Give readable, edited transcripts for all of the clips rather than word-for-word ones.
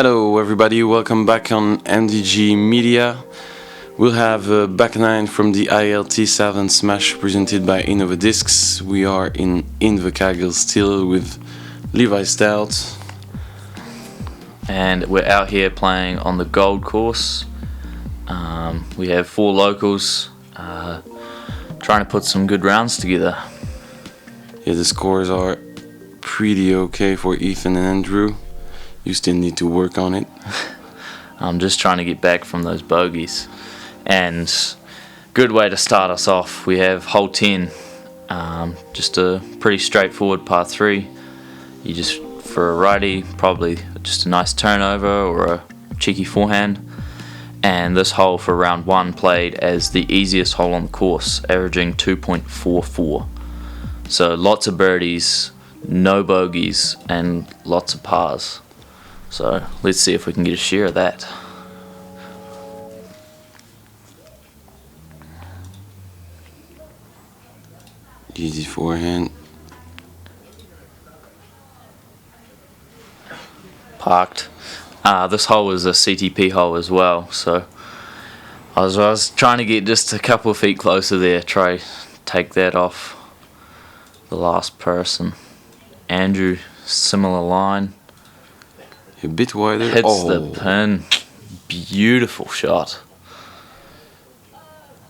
Hello everybody, welcome back on MDG Media. We'll have a back nine from the ILT 7 Smash presented by Innova Discs. We are in Invercargill still with Levi Stout. And we're out here playing on the Gold course. We have 4 locals trying to put some good rounds together. Yeah, the scores are pretty okay for Ethan and Andrew. You still need to work on it. I'm just trying to get back from those bogeys. And good way to start us off. We have hole 10, just a pretty straightforward par 3. You just, for a righty, probably just a nice turnover or a cheeky forehand. And this hole for round 1 played as the easiest hole on the course, averaging 2.44. So lots of birdies, no bogeys, and lots of pars. So let's see if we can get a share of that. Easy forehand. Parked. This hole was a CTP hole as well, so I was trying to get just a couple of feet closer there, try take that off the last person. Andrew, similar line. A bit wider. Hits the pin. Beautiful shot.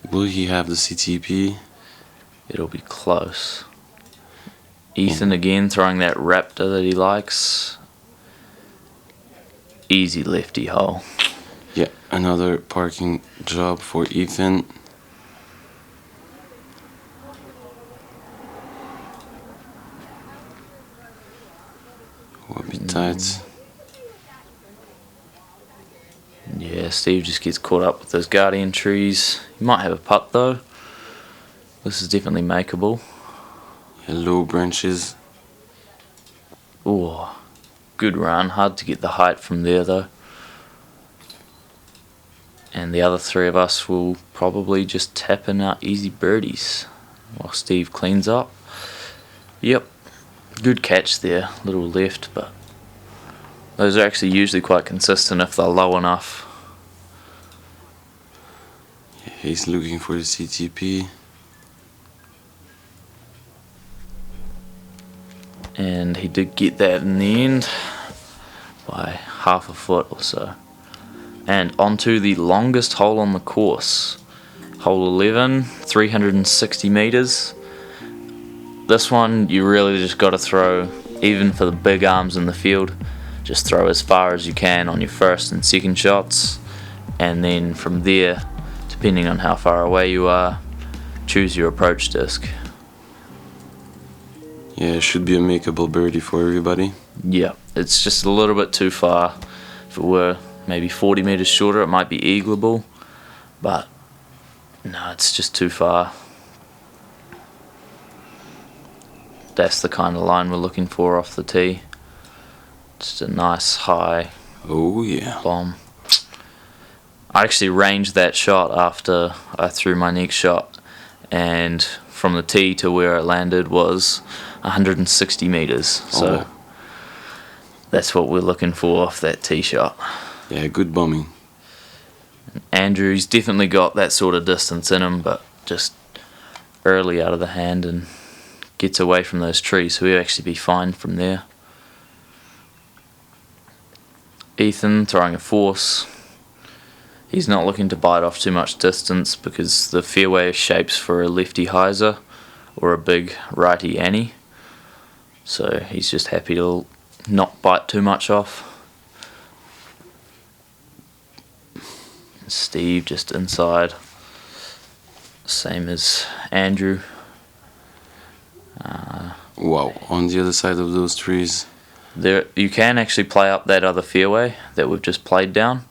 Will he have the CTP? It'll be close. Ethan again throwing that raptor that he likes. Easy lefty hole. Yeah, another parking job for Ethan. Will be tight. Yeah, Steve just gets caught up with those guardian trees. He might have a putt though. This is definitely makeable. Yeah, low branches. Ooh, good run. Hard to get the height from there though. And the other 3 of us will probably just tap in our easy birdies while Steve cleans up. Yep, good catch there. Little left, but those are actually usually quite consistent if they're low enough. Yeah, he's looking for the CTP. And he did get that in the end by half a foot or so. And onto the longest hole on the course. Hole 11, 360 meters. This one you really just got to throw, even for the big arms in the field, just throw as far as you can on your first and second shots. And then from there, depending on how far away you are, choose your approach disc. Yeah, it should be a makeable birdie for everybody. Yeah, it's just a little bit too far. If it were maybe 40 meters shorter, it might be eagleable, but no, it's just too far. That's the kind of line we're looking for off the tee. Just a nice high bomb. I actually ranged that shot after I threw my next shot, and from the tee to where it landed was 160 meters. So that's what we're looking for off that tee shot. Yeah, good bombing. Andrew's definitely got that sort of distance in him, but just early out of the hand and gets away from those trees, so he'll actually be fine from there. Ethan throwing a force. He's not looking to bite off too much distance because the fairway shapes for a lefty hyzer or a big righty Annie. So he's just happy to not bite too much off. Steve just inside, same as Andrew. Wow, on the other side of those trees. There, you can actually play up that other fairway that we've just played down,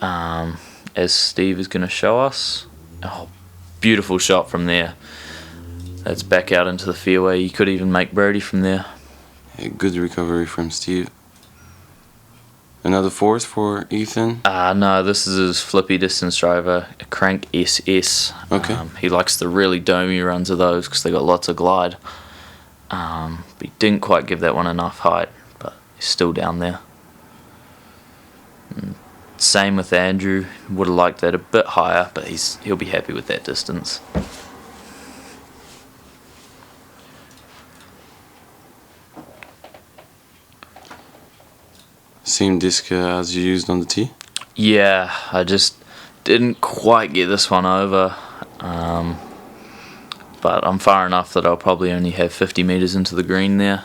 as Steve is going to show us. Oh, beautiful shot from there. That's back out into the fairway. You could even make birdie from there. Yeah, good recovery from Steve. Another fourth for Ethan? No, this is his flippy distance driver, a Crank SS. Okay. He likes the really domey runs of those because they got lots of glide. But he didn't quite give that one enough height, but he's still down there. Same with Andrew. Would have liked that a bit higher, but he'll be happy with that distance. Same disc as you used on the tee? Yeah, I just didn't quite get this one over. But I'm far enough that I'll probably only have 50 metres into the green there.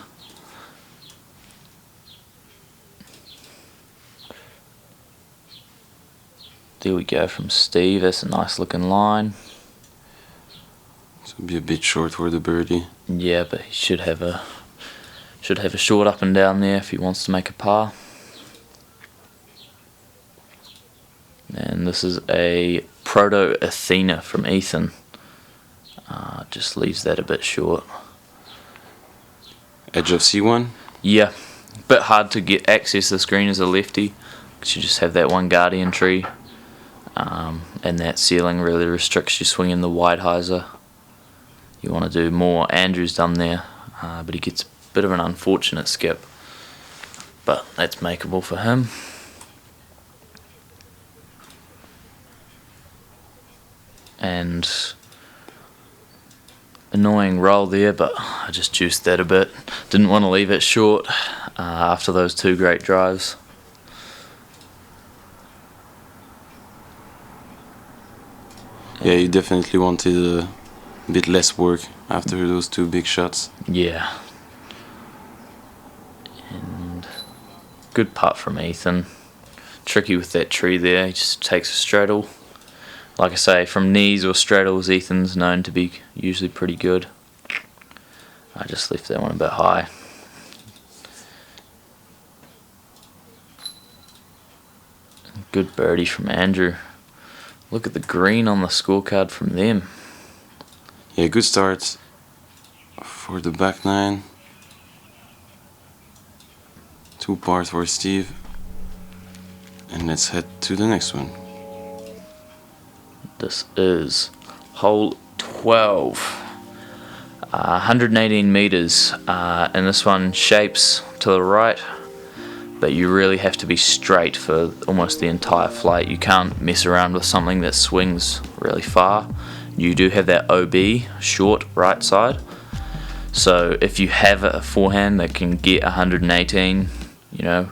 There we go from Steve. That's a nice looking line. So it'll be a bit short for the birdie. Yeah, but he should have a short up and down there if he wants to make a par. And this is a Proto Athena from Ethan. Just leaves that a bit short. Edge of C1? Yeah, a bit hard to get access this green as a lefty because you just have that one guardian tree, and that ceiling really restricts you swinging the wide hyzer. You want to do more. Andrew's done there, but he gets a bit of an unfortunate skip, but that's makeable for him. And annoying roll there, but I just juiced that a bit. Didn't want to leave it short after those two great drives. Yeah, you definitely wanted a bit less work after those two big shots. Yeah. And good putt from Ethan. Tricky with that tree there, he just takes a straddle. Like I say, from knees or straddles, Ethan's known to be usually pretty good. I just left that one a bit high. Good birdie from Andrew. Look at the green on the scorecard from them. Yeah, good start for the back nine. 2 pars for Steve. And let's head to the next one. This is hole 12, 118 metres, and this one shapes to the right, but you really have to be straight for almost the entire flight. You can't mess around with something that swings really far. You do have that OB, short right side, so if you have a forehand that can get 118, you know,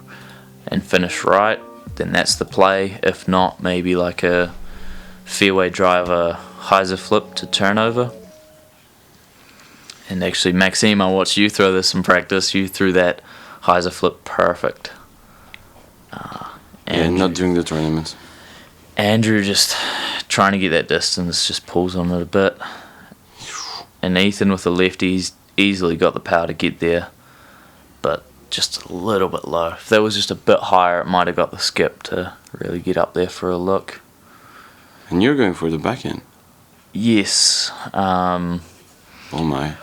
and finish right, then that's the play. If not, maybe like a fairway driver hyzer flip to turnover. And actually, Maxime, I watched you throw this in practice. You threw that hyzer flip perfect. Yeah, not during the tournament. Andrew just trying to get that distance, just pulls on it a bit. And Ethan with the lefties easily got the power to get there, but just a little bit low. If that was just a bit higher, it might have got the skip to really get up there for a look. And you're going for the backhand? Yes. Oh my.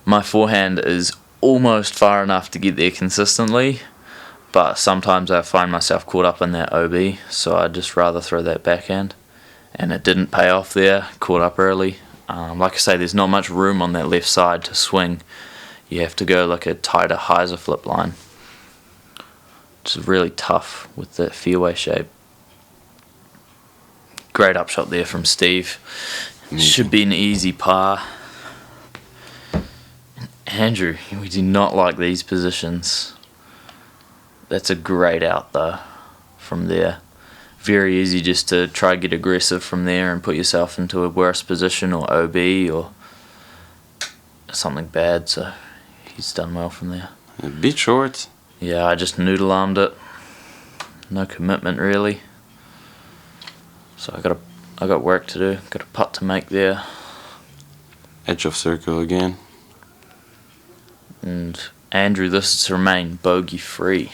My forehand is almost far enough to get there consistently, but sometimes I find myself caught up in that OB, so I'd just rather throw that backhand. And it didn't pay off there, caught up early. Like I say, there's not much room on that left side to swing. You have to go like a tighter hyzer flip line. It's really tough with that fairway shape. Great upshot there from Steve. Should be an easy par. Andrew, we do not like these positions. That's a great out though from there. Very easy just to try to get aggressive from there and put yourself into a worse position or OB or something bad, so he's done well from there. A bit short. Yeah, I just noodle armed it. No commitment really. So I got work to do. Got a putt to make there. Edge of circle again. And Andrew, this is to remain bogey free.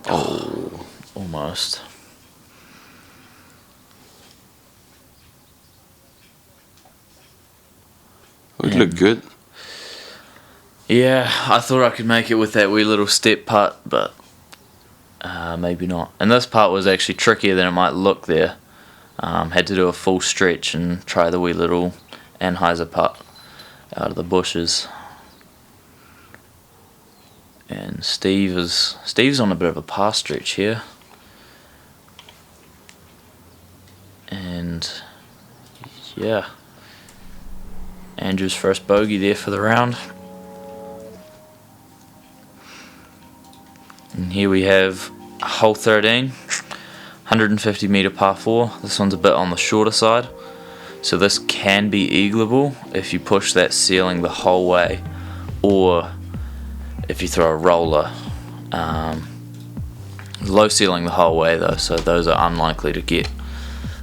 Oh, almost. Would look good. Yeah, I thought I could make it with that wee little step putt, but maybe not. And this part was actually trickier than it might look there. Had to do a full stretch and try the wee little Anheuser putt out of the bushes. And Steve's on a bit of a par stretch here. And yeah, Andrew's first bogey there for the round. And here we have hole 13, 150 metre par 4. This one's a bit on the shorter side, so this can be eagleable if you push that ceiling the whole way, or if you throw a roller. Low ceiling the whole way though, so those are unlikely to get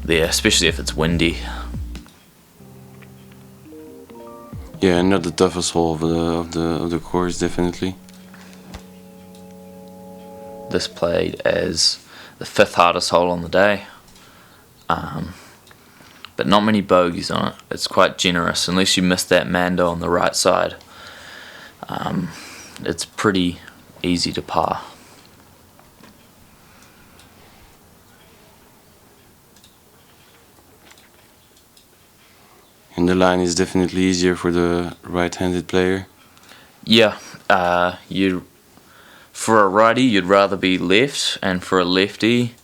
there, especially if it's windy. Yeah, not the toughest hole of the course, definitely. This played as the 5th hardest hole on the day, but not many bogeys on it. It's quite generous, unless you miss that Mando on the right side. It's pretty easy to par. And the line is definitely easier for the right-handed player. Yeah, for a righty you'd rather be left, and for a lefty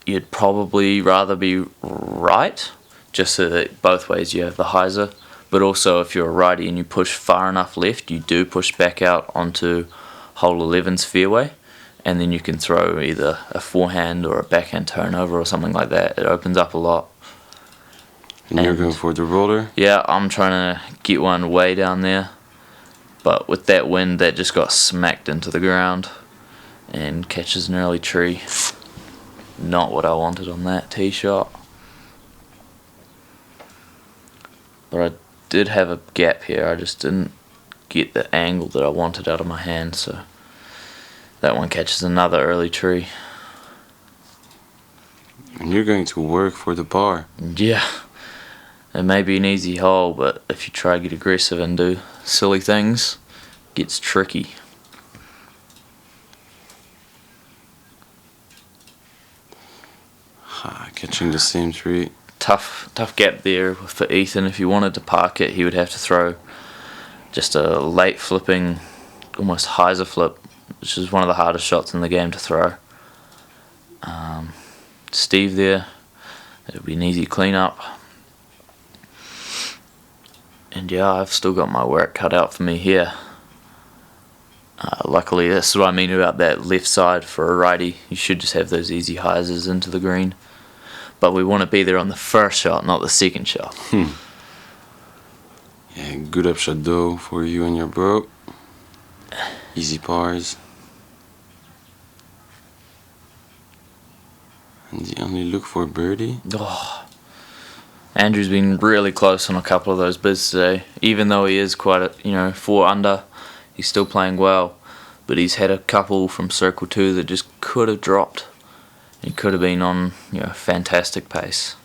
you'd probably rather be right, just so that both ways you have the hyzer. But also if you're a righty and you push far enough left, you do push back out onto hole 11's fairway, and then you can throw either a forehand or a backhand turnover or something like that. It opens up a lot. And you're going for the roller? Yeah, I'm trying to get one way down there, but with that wind that just got smacked into the ground and catches an early tree. Not what I wanted on that tee shot. But I did have a gap here, I just didn't get the angle that I wanted out of my hand, so that one catches another early tree. And you're going to work for the par. Yeah. It may be an easy hole, but if you try to get aggressive and do silly things, it gets tricky. Catching the same tree. Tough gap there for Ethan. If he wanted to park it, he would have to throw just a late flipping, almost hyzer flip, which is one of the hardest shots in the game to throw. Steve there, it would be an easy cleanup. And yeah, I've still got my work cut out for me here. Luckily, that's what I mean about that left side for a righty. You should just have those easy hyzers into the green. But we want to be there on the first shot, not the second shot. Yeah, good upshot though for you and your bro. Easy pars. And the only look for birdie. Oh. Andrew's been really close on a couple of those bids today. Even though he is quite a, 4 under, he's still playing well. But he's had a couple from circle 2 that just could have dropped. He could have been on, fantastic pace.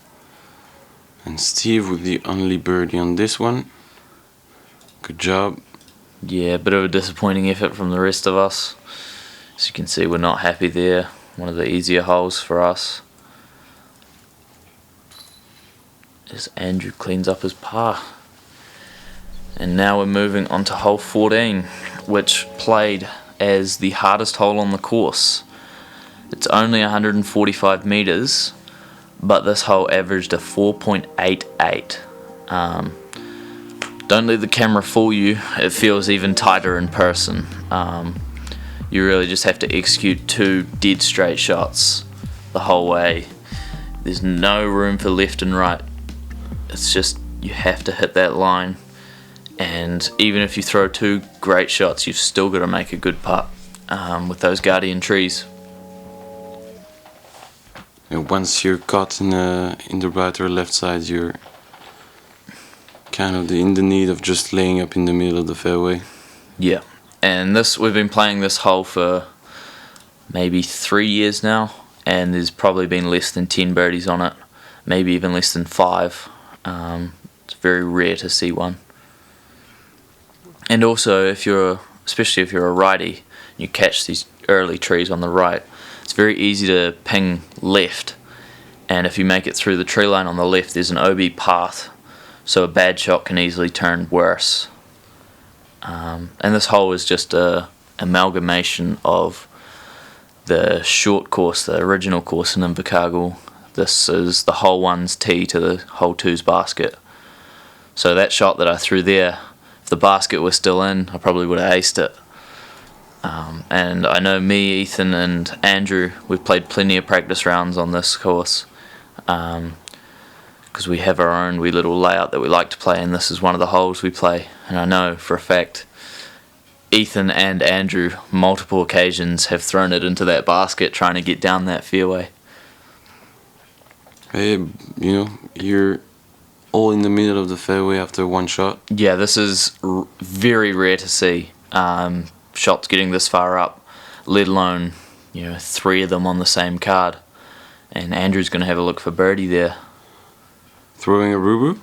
And Steve with the only birdie on this one. Good job. Yeah, a bit of a disappointing effort from the rest of us. As you can see, we're not happy there. One of the easier holes for us. As Andrew cleans up his par. And now we're moving on to hole 14, which played as the hardest hole on the course. It's only 145 metres, but this hole averaged a 4.88. Don't let the camera fool you, it feels even tighter in person. You really just have to execute 2 dead straight shots the whole way. There's no room for left and right. It's just you have to hit that line, and even if you throw 2 great shots, you've still got to make a good putt with those guardian trees. Once you're caught in the right or left side, you're kind of in the need of just laying up in the middle of the fairway. Yeah, and we've been playing this hole for maybe 3 years now, and there's probably been less than 10 birdies on it, maybe even less than 5. It's very rare to see one. And also, especially if you're a righty, you catch these early trees on the right, it's very easy to ping left, and if you make it through the tree line on the left, there's an OB path, so a bad shot can easily turn worse. And this hole is just an amalgamation of the short course, the original course in Invercargill. This is the hole 1's tee to the hole 2's basket. So that shot that I threw there, if the basket was still in, I probably would have aced it. And I know me, Ethan and Andrew, we've played plenty of practice rounds on this course, because we have our own wee little layout that we like to play, and this is one of the holes we play. And I know for a fact Ethan and Andrew, multiple occasions, have thrown it into that basket trying to get down that fairway. Hey, you know, you're all in the middle of the fairway after one shot. Yeah, this is very rare to see. Shots getting this far up, let alone, you know, 3 of them on the same card. And Andrew's going to have a look for birdie there. Throwing a roo-roo?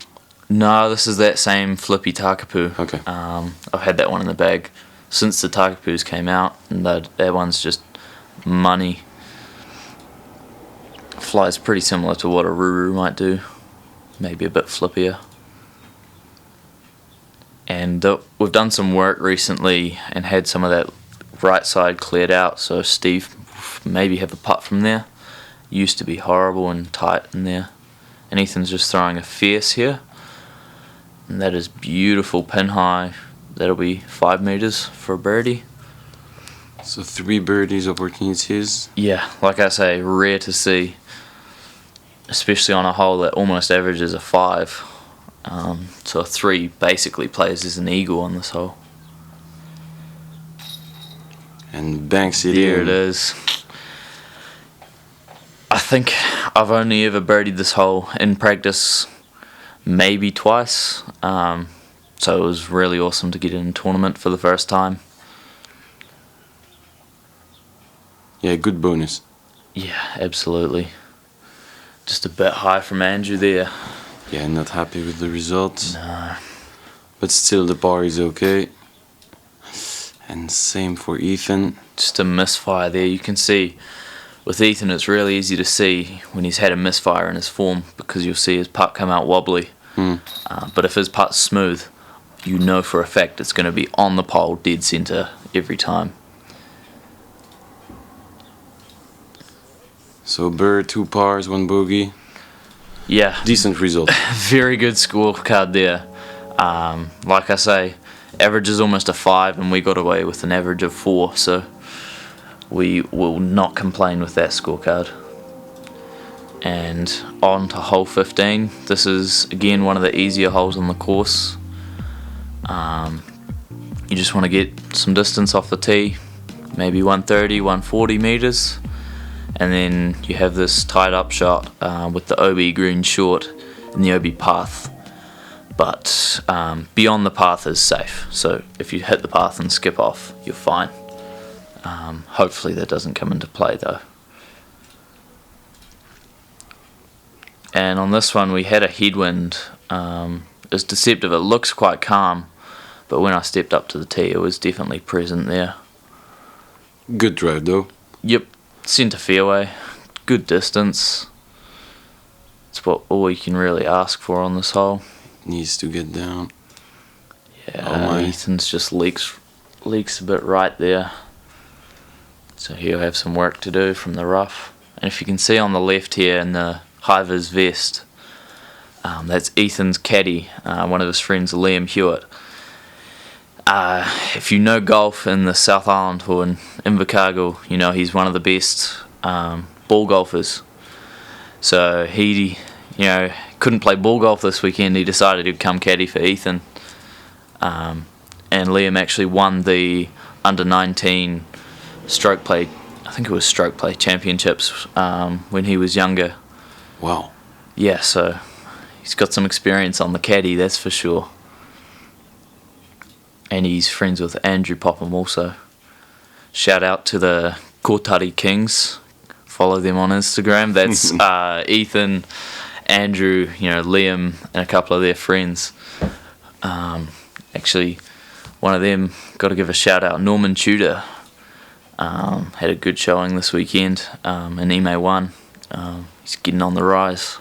No, this is that same flippy Takapu. Okay. I've had that one in the bag since the Takapus came out, and that one's just money. Flies pretty similar to what a roo-roo might do, maybe a bit flippier. And we've done some work recently and had some of that right side cleared out, so Steve maybe have a putt from there. Used to be horrible and tight in there. And Ethan's just throwing a fierce here, and that is beautiful pin high. That'll be 5 meters for a birdie. So 3 birdies opportunities. Yeah, like I say, rare to see, especially on a hole that almost averages a 5. So a 3 basically plays as an eagle on this hole. And banks it There in. it is. I think I've only ever birdied this hole in practice maybe twice. So it was really awesome to get in a tournament for the first time. Yeah, good bonus. Yeah, absolutely. Just a bit high from Andrew there. Yeah, not happy with the result. No. But still the par is okay. And same for Ethan. Just a misfire there. You can see with Ethan it's really easy to see when he's had a misfire in his form, because you'll see his putt come out wobbly. But if his putt's smooth, you know for a fact it's going to be on the pole, dead centre every time. So bird, 2 pars, 1 bogey. Yeah, Decent result. very good scorecard there. Like I say, average is almost a 5, and we got away with an average of 4, so we will not complain with that scorecard. And on to hole 15. This is again one of the easier holes on the course. You just want to get some distance off the tee, maybe 130, 140 meters, and then you have this tied up shot with the OB green short and the OB path. But beyond the path is safe, so if you hit the path and skip off, you're fine. Hopefully that doesn't come into play though. And on this one we had a headwind. It's deceptive. It looks quite calm, but when I stepped up to the tee it was definitely present there. Good drive though. Yep, centre fairway, good distance. It's all you can really ask for on this hole. Needs to get down. Yeah, Oh my. Ethan's just leaks a bit right there. So he'll have some work to do from the rough. And if you can see on the left here in the high-vis vest, that's Ethan's caddy, one of his friends, Liam Hewitt. If you know golf in the South Island or in Invercargill, you know he's one of the best ball golfers. So he, couldn't play ball golf this weekend. He decided he'd come caddy for Ethan. And Liam actually won the under-19 stroke play, I think it was stroke play championships when he was younger. Wow. Yeah, so he's got some experience on the caddy, that's for sure. And he's friends with Andrew Popham also. Shout out to the Kotari Kings. Follow them on Instagram. That's Ethan, Andrew, Liam, and a couple of their friends. Actually, one of them, got to give a shout out, Norman Tudor. Had a good showing this weekend in EMA 1. He's getting on the rise.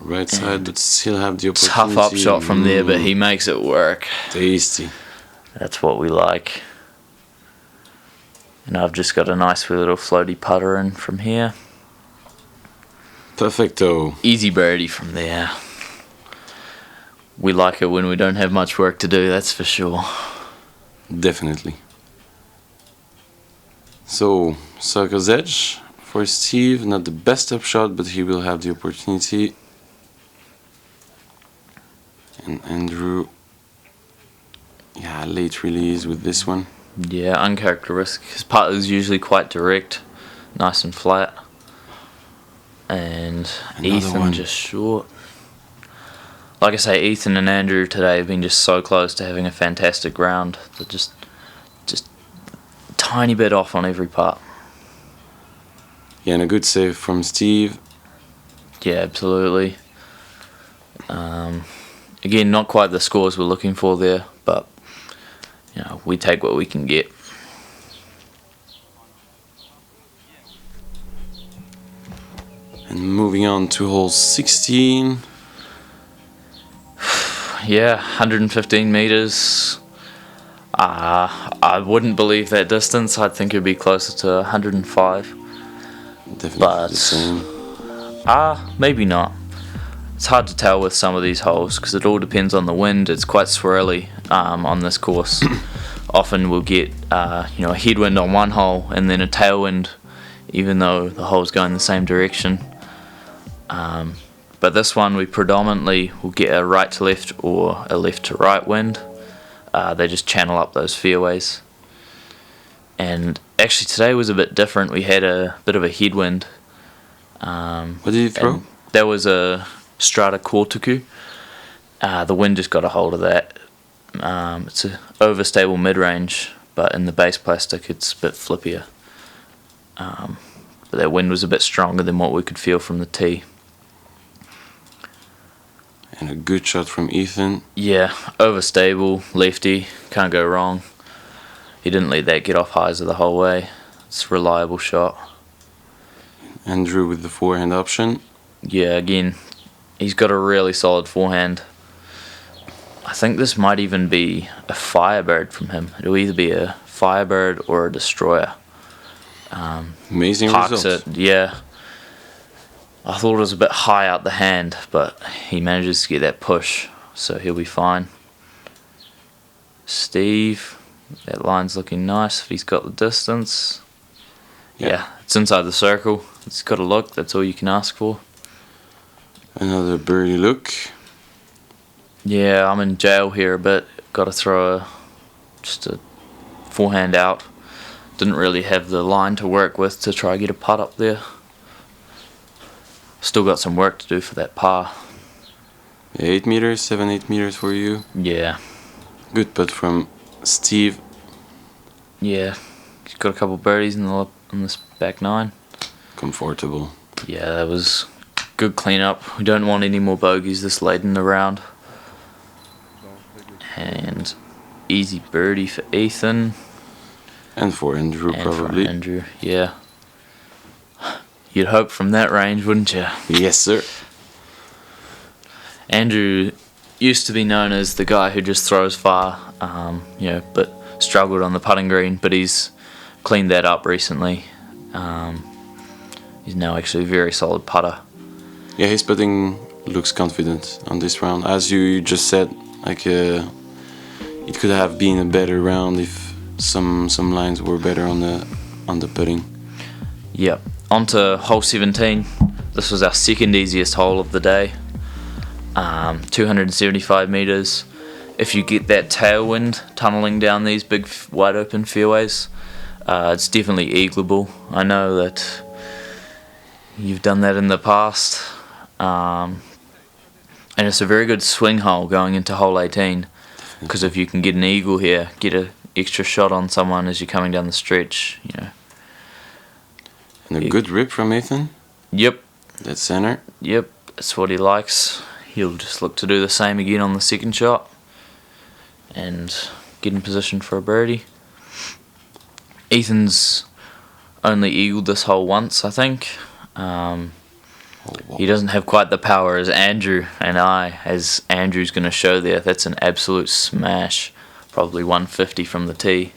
right side, but still have the opportunity. Tough up shot from there, but he makes it work. Tasty. That's what we like. And I've just got a nice wee little floaty putter in from here. Perfecto. Easy birdie from there. We like it when we don't have much work to do, that's for sure. Definitely. So, circle's edge for Steve. Not the best upshot, but he will have the opportunity. And Andrew, yeah, late release with this one. Yeah, uncharacteristic. His putt is usually quite direct, nice and flat. And Another Ethan one. just short. Like I say, Ethan and Andrew today have been just so close to having a fantastic round. They're just a tiny bit off on every putt. Yeah, and a good save from Steve. Yeah, absolutely. Again, not quite the scores we're looking for there, but you know, we take what we can get. And moving on to hole 16. Yeah, 115 meters. I wouldn't believe that distance. I'd think it'd be closer to 105. Definitely But the same. maybe not. It's hard to tell with some of these holes because it all depends on the wind. It's quite swirly on this course. Often we'll get a headwind on one hole and then a tailwind, even though the hole's going the same direction. But this one we predominantly will get a right to left or a left to right wind. They just channel up those fairways. And actually today was a bit different. We had a bit of a headwind. What did you throw? That was a Strata Corticu. The wind just got a hold of that. It's an overstable mid-range, but in the base plastic it's a bit flippier. But that wind was a bit stronger than what we could feel from the tee. And a good shot from Ethan. Yeah, overstable, lefty, can't go wrong. He didn't let that get off hyzer the whole way. It's a reliable shot. Andrew with the forehand option. Yeah, again, he's got a really solid forehand. I think this might even be a Firebird from him. It'll either be a Firebird or a Destroyer. Amazing Parks results. it, yeah. I thought it was a bit high out the hand, but he manages to get that push, so he'll be fine. Steve, that line's looking nice if he's got the distance. Yeah, it's inside the circle. It's got a look, that's all you can ask for. Another birdie look. Yeah, I'm in jail here a bit. Got to throw just a forehand out. Didn't really have the line to work with to try get a putt up there. Still got some work to do for that par. 8 meters, 7-8 meters for you. Yeah. Good putt from Steve. Yeah. He's got a couple birdies on this back nine. Comfortable. Yeah, that was good cleanup. We don't want any more bogeys this late in the round. And easy birdie for Ethan. And for Andrew, And probably. for Andrew, yeah. You'd hope from that range, wouldn't you? Yes, sir. Andrew used to be known as the guy who just throws far, but struggled on the putting green, but he's cleaned that up recently. He's now actually a very solid putter. Yeah, his putting looks confident on this round. As you just said, it could have been a better round if some lines were better on the putting. Yep. On to hole 17. This was our second easiest hole of the day. 275 meters. If you get that tailwind tunneling down these big wide open fairways, it's definitely eagleable. I know that you've done that in the past. And it's a very good swing hole going into hole 18. Because if you can get an eagle here, get an extra shot on someone as you're coming down the stretch, And a good rip from Ethan. Yep. That center. Yep, that's what he likes. He'll just look to do the same again on the second shot and get in position for a birdie. Ethan's only eagled this hole once, I think. wow. He doesn't have quite the power as Andrew and I, as Andrew's going to show there. That's an absolute smash. Probably 150 from the tee.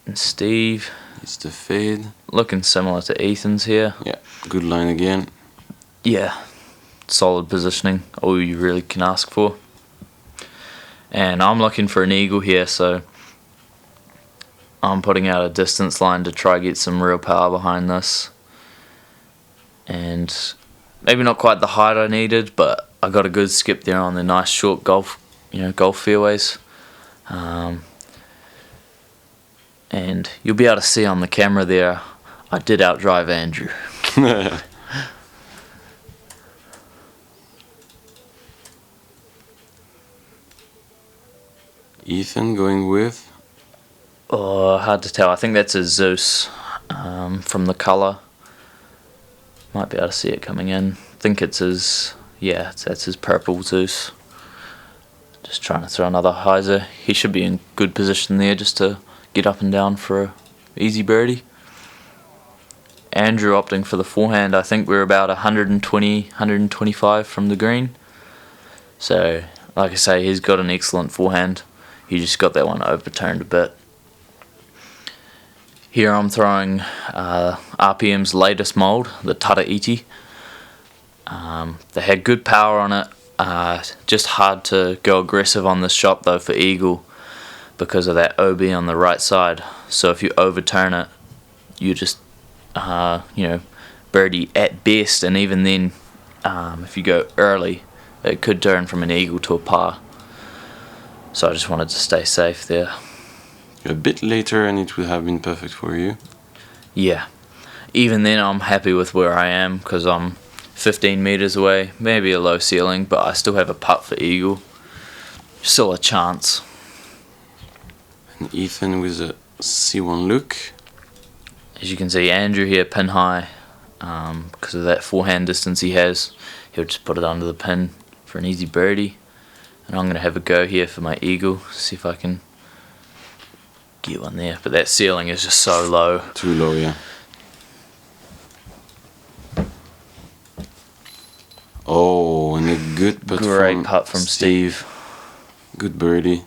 And Steve, It's the fade. looking similar to Ethan's here. Yeah, good line again. Yeah, solid positioning, all you really can ask for. And I'm looking for an eagle here, so I'm putting out a distance line to try get some real power behind this. And maybe not quite the height I needed, but I got a good skip there on the nice short golf fairways. And you'll be able to see on the camera there, I did outdrive Andrew. Ethan going with? Oh, hard to tell. I think that's a Zeus from the colour. Might be able to see it coming in. I think it's his, yeah, that's his purple Zeus. Just trying to throw another hyzer. He should be in good position there just to get up and down for a easy birdie. Andrew opting for the forehand. I think we're about 120, 125 from the green. So, like I say, he's got an excellent forehand. He just got that one overturned a bit. Here I'm throwing RPM's latest mould, the Tata Iti. They had good power on it. Just hard to go aggressive on this shot though for eagle because of that OB on the right side. So if you overturn it, you just birdie at best, and even then, if you go early, it could turn from an eagle to a par. So I just wanted to stay safe there. A bit later and it would have been perfect for you. Yeah. Even then I'm happy with where I am because I'm 15 metres away. Maybe a low ceiling, but I still have a putt for eagle. Still a chance. And Ethan with a C1 look. As you can see, Andrew here pin high because of that forehand distance he has. He'll just put it under the pin for an easy birdie. And I'm going to have a go here for my eagle. See if I can get one there. But that ceiling is just so low. Too low, yeah. Oh, and a good putt. Great putt from Steve. Good birdie.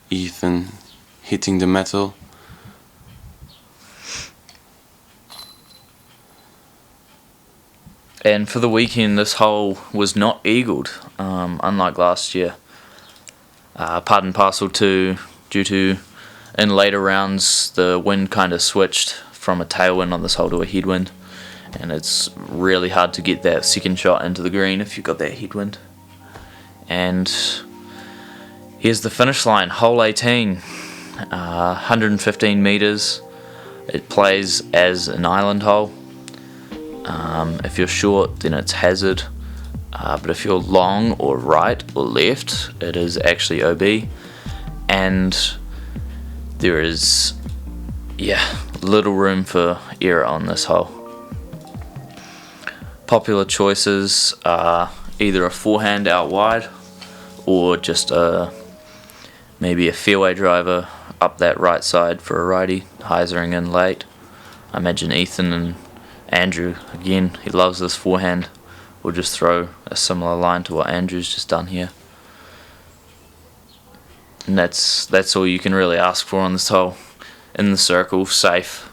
Ethan hitting the metal. And for the weekend, this hole was not eagled, unlike last year. Part and parcel due to, in later rounds, the wind kind of switched from a tailwind on this hole to a headwind. And it's really hard to get that second shot into the green if you've got that headwind. And here's the finish line, hole 18, 115 metres. It plays as an island hole. If you're short, then it's hazard. But if you're long or right or left, it is actually OB. And there is, little room for error on this hole. Popular choices are either a forehand out wide or just maybe a fairway driver up that right side for a righty, hyzering in late. I imagine Ethan and Andrew, again, he loves this forehand. We'll just throw a similar line to what Andrew's just done here. And that's all you can really ask for on this hole. In the circle, safe.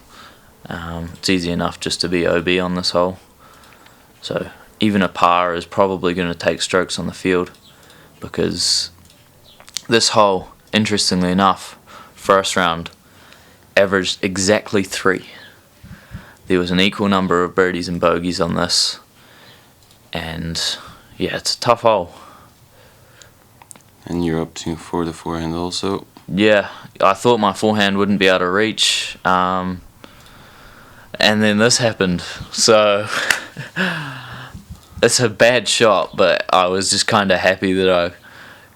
It's easy enough just to be OB on this hole. So even a par is probably going to take strokes on the field, because this hole, interestingly enough, first round averaged exactly 3. There was an equal number of birdies and bogeys on this, and it's a tough hole. And you're opting for the forehand also. Yeah, I thought my forehand wouldn't be able to reach, and then this happened. So it's a bad shot, but I was just kind of happy that I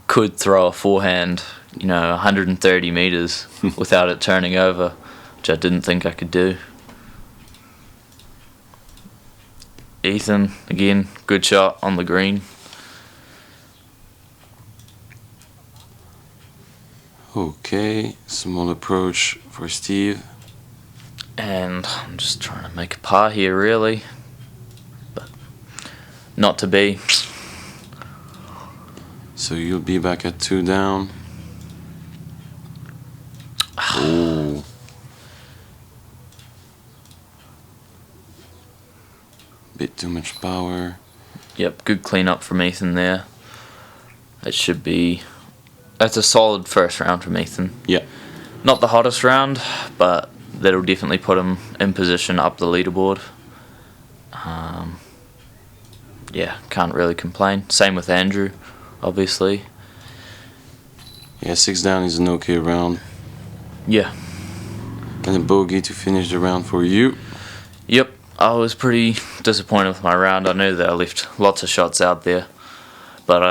could throw a forehand, 130 metres without it turning over, which I didn't think I could do. Ethan, again, good shot on the green. Okay, small approach for Steve. And I'm just trying to make a par here, really, but not to be. So you'll be back at 2 down. Oh. Bit too much power. Yep, good cleanup from Ethan there. That's a solid first round from Ethan. Yeah. Not the hottest round, but that'll definitely put him in position up the leaderboard. Yeah, can't really complain. Same with Andrew, obviously. Yeah, 6 down is an okay round. Yeah. And a bogey to finish the round for you. Yep, I was pretty disappointed with my round. I knew that I left lots of shots out there. But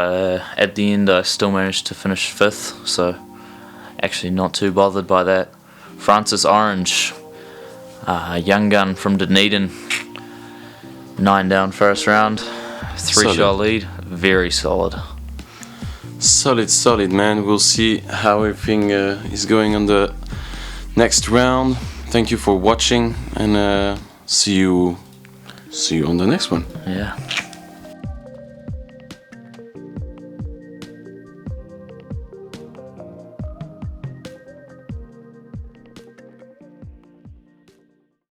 at the end, I still managed to finish 5th, so actually not too bothered by that. Francis Orange, young gun from Dunedin, 9 down first round, 3-shot lead, very solid. Solid, man. We'll see how everything is going on the next round. Thank you for watching, and see you on the next one. Yeah.